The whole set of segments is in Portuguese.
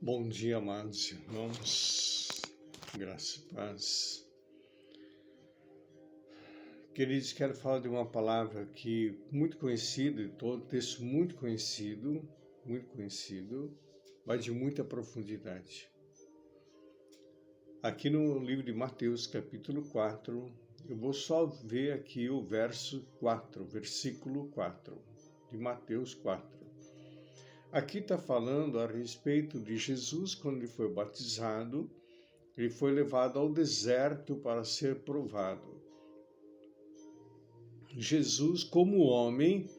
Bom dia, amados irmãos, graça e paz. Queridos, quero falar de uma palavra que muito conhecida, todo texto muito conhecido, mas de muita profundidade. Aqui no livro de Mateus, capítulo 4, eu vou só ver aqui o versículo 4, de Mateus 4. Aqui está falando a respeito de Jesus, quando ele foi batizado, ele foi levado ao deserto para ser provado. Jesus, como homem,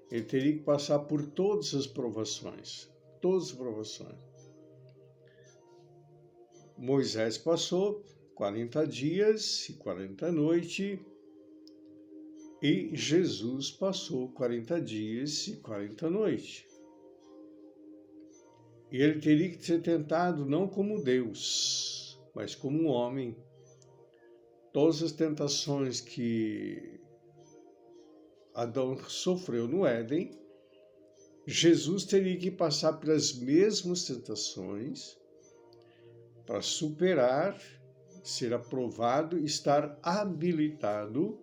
ele teria que passar por todas as provações. Moisés passou 40 dias e 40 noites, e Jesus passou 40 dias e 40 noites. E ele teria que ser tentado não como Deus, mas como um homem. Todas as tentações que Adão sofreu no Éden, Jesus teria que passar pelas mesmas tentações para superar, ser aprovado e estar habilitado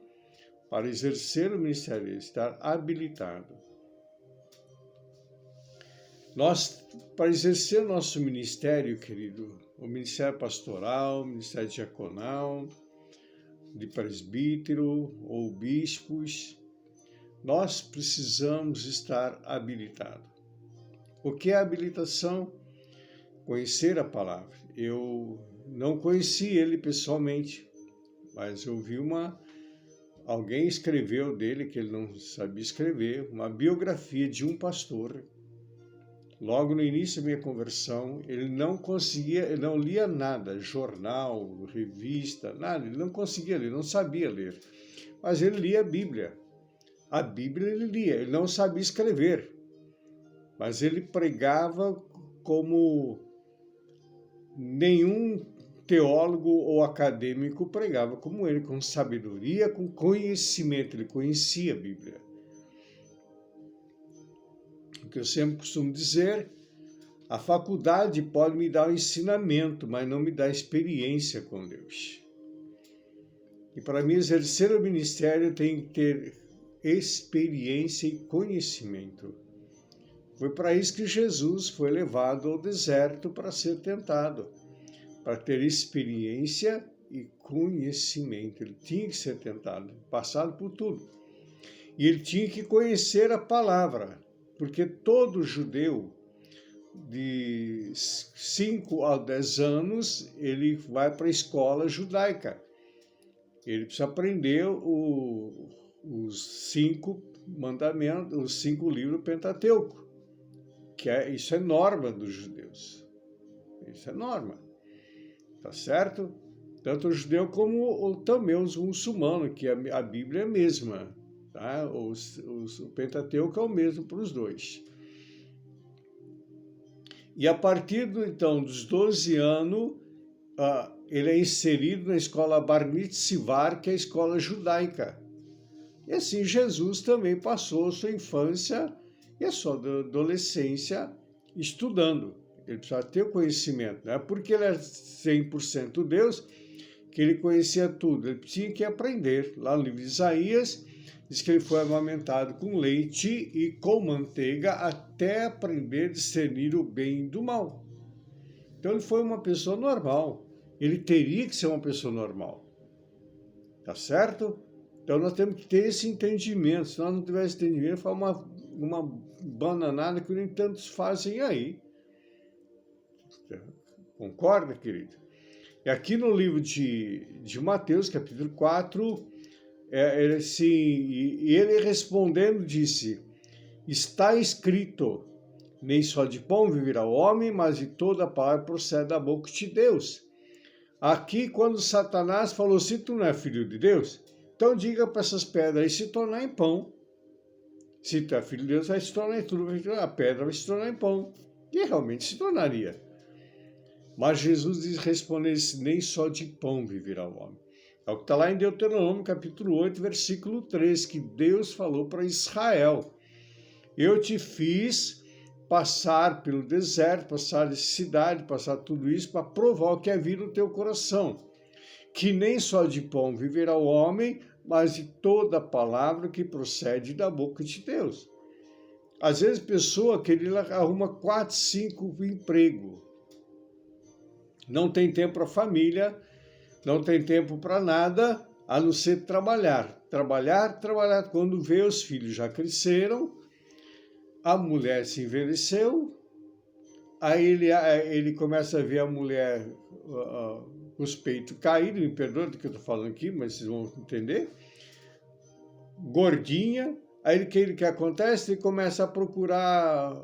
para exercer o ministério, estar habilitado. Nós, para exercer o nosso ministério, querido, o ministério pastoral, o ministério diaconal, de presbítero ou bispos, nós precisamos estar habilitados. O que é habilitação? Conhecer a palavra. Eu não conheci ele pessoalmente, mas eu vi alguém escreveu dele, que ele não sabia escrever, uma biografia de um pastor. Logo no início da minha conversão, ele não lia nada, jornal, revista, nada, ele não conseguia ler, não sabia ler. Mas ele lia a Bíblia. A Bíblia ele lia, ele não sabia escrever. Mas ele pregava como nenhum teólogo ou acadêmico pregava como ele, com sabedoria, com conhecimento, ele conhecia a Bíblia. O que eu sempre costumo dizer, a faculdade pode me dar o ensinamento, mas não me dá experiência com Deus. E para mim exercer o ministério tem que ter experiência e conhecimento. Foi para isso que Jesus foi levado ao deserto para ser tentado, para ter experiência e conhecimento. Ele tinha que ser tentado, passado por tudo. E ele tinha que conhecer a palavra. Porque todo judeu de 5 a 10 anos, ele vai para a escola judaica. Ele precisa aprender os 5 mandamentos, os 5 livros Pentateuco, isso é norma dos judeus. Isso é norma, tá certo? Tanto o judeu como também os muçulmanos, que a Bíblia é a mesma. Tá? O Pentateuco é o mesmo para os dois. E a partir dos 12 anos, ele é inserido na escola Bar Mitzvah, que é a escola judaica. E assim Jesus também passou a sua infância e a sua adolescência estudando. Ele precisava ter o conhecimento. Não é porque ele é 100% Deus que ele conhecia tudo. Ele tinha que aprender. Lá no livro de Isaías, diz que ele foi amamentado com leite e com manteiga até aprender a discernir o bem do mal. Então ele foi uma pessoa normal. Ele teria que ser uma pessoa normal. Tá certo? Então nós temos que ter esse entendimento. Se nós não tivermos esse entendimento, foi uma bananada que nem tantos fazem aí. Concorda, querido? E aqui no livro de Mateus, capítulo 4... ele respondendo disse, está escrito, nem só de pão viverá o homem, mas de toda a palavra procede da boca de Deus. Aqui, quando Satanás falou, se tu não é filho de Deus, então diga para essas pedras aí se tornar em pão. Se tu é filho de Deus, vai se tornar em tudo, a pedra vai se tornar em pão. E realmente se tornaria. Mas Jesus respondeu, nem só de pão viverá o homem. É o que está lá em Deuteronômio, capítulo 8, versículo 3, que Deus falou para Israel. Eu te fiz passar pelo deserto, passar necessidade, passar tudo isso para provar o que é vida no teu coração. Que nem só de pão viverá o homem, mas de toda palavra que procede da boca de Deus. Às vezes a pessoa arruma 4, 5 empregos. Não tem tempo para a família, não tem tempo para nada, a não ser trabalhar. Trabalhar. Quando vê, os filhos já cresceram, a mulher se envelheceu, aí ele começa a ver a mulher com os peitos caídos, me perdoa do que eu estou falando aqui, mas vocês vão entender, gordinha, aí o que acontece? Ele começa a procurar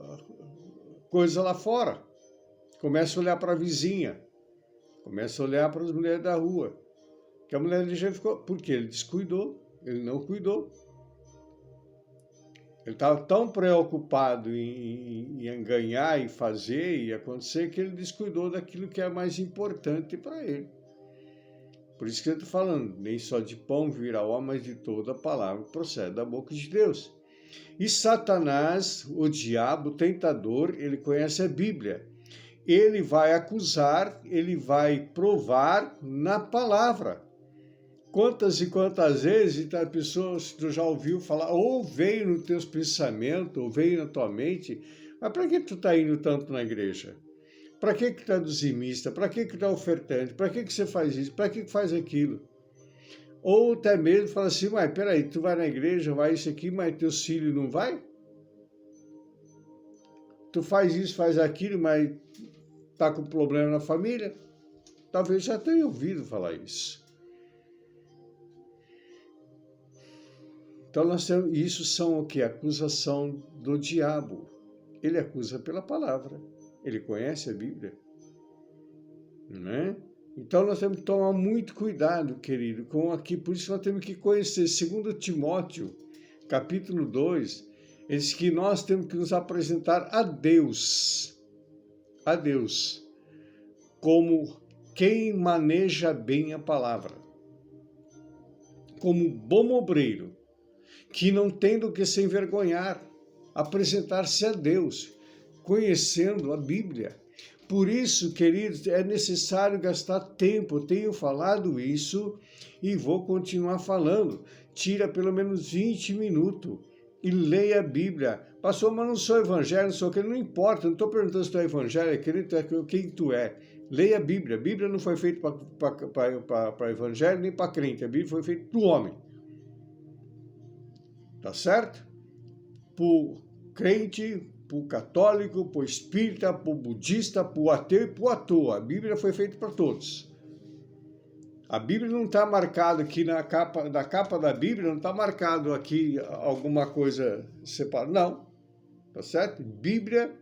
coisa lá fora, começa a olhar para a vizinha, começa a olhar para as mulheres da rua, que a mulher já ficou, porque ele descuidou, ele não cuidou. Ele estava tão preocupado em ganhar e fazer e acontecer que ele descuidou daquilo que é mais importante para ele. Por isso que eu estou falando, nem só de pão virá o homem, mas de toda a palavra que procede da boca de Deus. E Satanás, o diabo, o tentador, ele conhece a Bíblia. Ele vai acusar, ele vai provar na palavra. Quantas e quantas vezes a pessoa, se tu já ouviu falar, ou veio nos teus pensamentos, ou veio na tua mente, mas para que tu está indo tanto na igreja? Para que tu é dizimista? Para que tu é ofertante? Para que você faz isso? Para que faz aquilo? Ou até mesmo fala assim, mas peraí, tu vai na igreja, vai isso aqui, mas teus filhos não vai? Tu faz isso, faz aquilo, mas tá com problema na família? Talvez já tenha ouvido falar isso. Então, isso são o que? Acusação do diabo. Ele acusa pela palavra. Ele conhece a Bíblia. Né? Então, nós temos que tomar muito cuidado, querido, com aqui. Por isso, nós temos que conhecer. 2 Timóteo, capítulo 2, ele diz que nós temos que nos apresentar a Deus, como quem maneja bem a palavra, como bom obreiro, que não tem do que se envergonhar, apresentar-se a Deus, conhecendo a Bíblia. Por isso, queridos, é necessário gastar tempo. Eu tenho falado isso e vou continuar falando. Tira pelo menos 20 minutos e leia a Bíblia. Pastor, mas não sou evangélico, não sou aquele, não importa, não estou perguntando se tu é evangélico, quem tu é. Leia a Bíblia. A Bíblia não foi feita para evangélico nem para crente, a Bíblia foi feita para o homem. Tá certo? Para o crente, para o católico, para o espírita, para o budista, para o ateu e para o ator. A Bíblia foi feita para todos. A Bíblia não está marcado aqui na capa da Bíblia, não está marcado aqui alguma coisa separada. Não. Tá certo? Bíblia,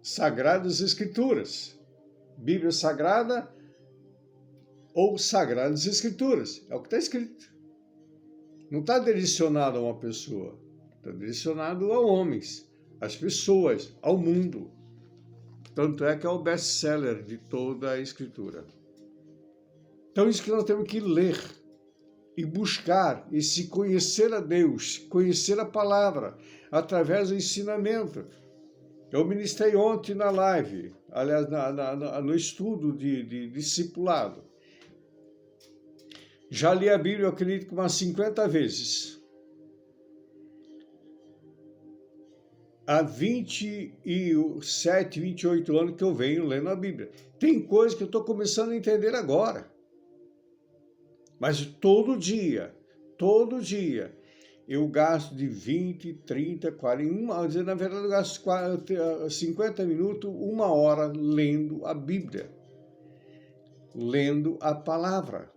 Sagradas Escrituras. Bíblia Sagrada ou Sagradas Escrituras. É o que está escrito. Não está direcionado a uma pessoa, está direcionado a homens, às pessoas, ao mundo. Tanto é que é o best-seller de toda a Escritura. Então, isso que nós temos que ler e buscar e se conhecer a Deus, conhecer a palavra, através do ensinamento. Eu ministrei ontem na live, aliás, no estudo de discipulado. Já li a Bíblia, eu acredito, umas 50 vezes. Há 27, 28 anos que eu venho lendo a Bíblia. Tem coisas que eu estou começando a entender agora. Mas todo dia, eu gasto de 20, 30, 40, na verdade eu gasto 50 minutos, 1 hora lendo a Bíblia. Lendo a palavra.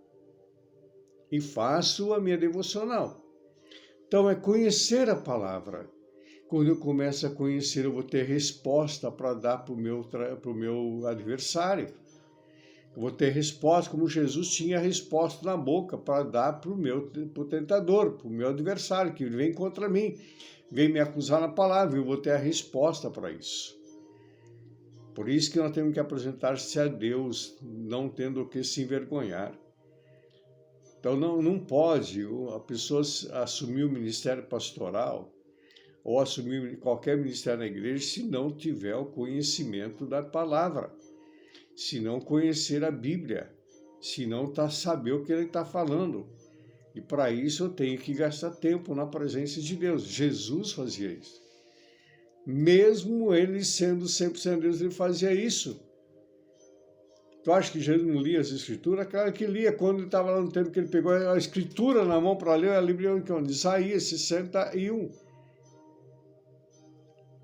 E faço a minha devocional. Então, é conhecer a palavra. Quando eu começo a conhecer, eu vou ter resposta para dar para o meu adversário. Eu vou ter resposta, como Jesus tinha resposta na boca para dar para o tentador, para o meu adversário, que vem contra mim, vem me acusar na palavra, eu vou ter a resposta para isso. Por isso que nós temos que apresentar-se a Deus, não tendo o que se envergonhar. Então, não pode a pessoa assumir o ministério pastoral ou assumir qualquer ministério na igreja se não tiver o conhecimento da palavra, se não conhecer a Bíblia, se não saber o que ele está falando. E para isso eu tenho que gastar tempo na presença de Deus. Jesus fazia isso. Mesmo ele sendo 100% Deus, ele fazia isso. Tu acha que Jesus não lia as Escrituras? Claro que lia. Quando ele estava lá no tempo que ele pegou a Escritura na mão para ler, a Bíblia de Isaías 61.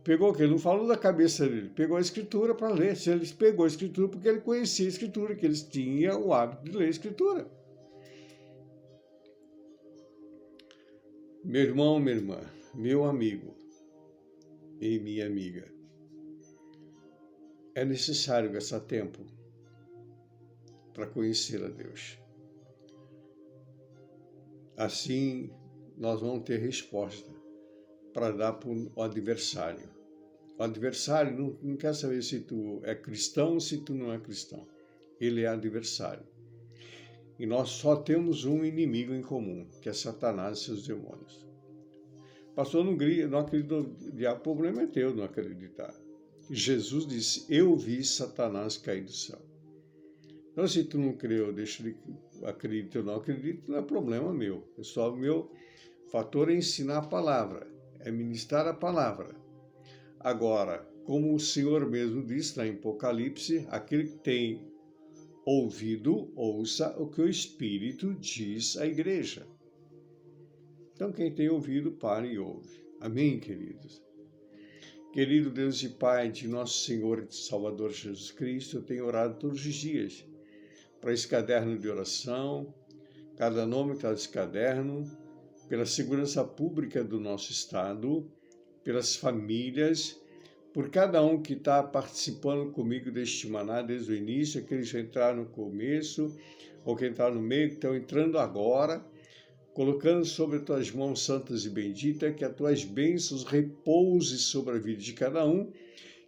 Pegou o quê? Ele não falou da cabeça dele. Pegou a Escritura para ler. Se ele pegou a Escritura porque ele conhecia a Escritura, que eles tinham o hábito de ler a Escritura. Meu irmão, minha irmã, meu amigo e minha amiga, é necessário gastar tempo para conhecer a Deus. Assim, nós vamos ter resposta para dar para o adversário. O adversário não quer saber se tu é cristão ou se tu não é cristão. Ele é adversário. E nós só temos um inimigo em comum, que é Satanás e seus demônios. Pastor, não acredito, o problema é teu não acreditar. Jesus disse, eu vi Satanás cair do céu. Então, se tu não crê, eu deixo de acreditar ou não acredito, não é problema meu. O meu fator é ensinar a palavra, é ministrar a palavra. Agora, como o Senhor mesmo diz lá em Apocalipse, aquele que tem ouvido, ouça o que o Espírito diz à igreja. Então, quem tem ouvido, pare e ouve. Amém, queridos? Querido Deus e Pai de nosso Senhor e Salvador Jesus Cristo, eu tenho orado todos os dias para esse caderno de oração, cada nome que está nesse caderno, pela segurança pública do nosso Estado, pelas famílias, por cada um que está participando comigo deste maná desde o início, aqueles que entraram no começo, ou que entraram no meio, que estão entrando agora, colocando sobre as tuas mãos santas e benditas, que as tuas bênçãos repousem sobre a vida de cada um,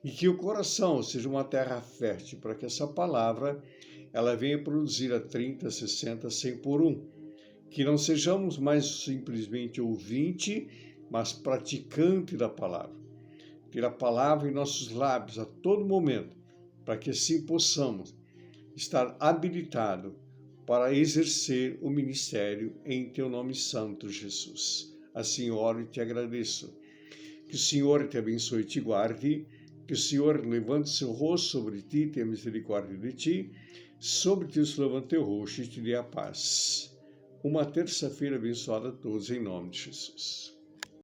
e que o coração seja uma terra fértil, para que essa palavra ela venha produzir a 30, 60, 100 por um. Que não sejamos mais simplesmente ouvinte, mas praticante da palavra. Ter a palavra em nossos lábios a todo momento, para que assim possamos estar habilitados para exercer o ministério em Teu nome santo, Jesus. Assim oro e te agradeço. Que o Senhor te abençoe e te guarde, que o Senhor levante seu rosto sobre ti e tenha misericórdia de ti, sobre ti se levante teu rosto e te dê a paz. Uma terça-feira abençoada a todos, em nome de Jesus.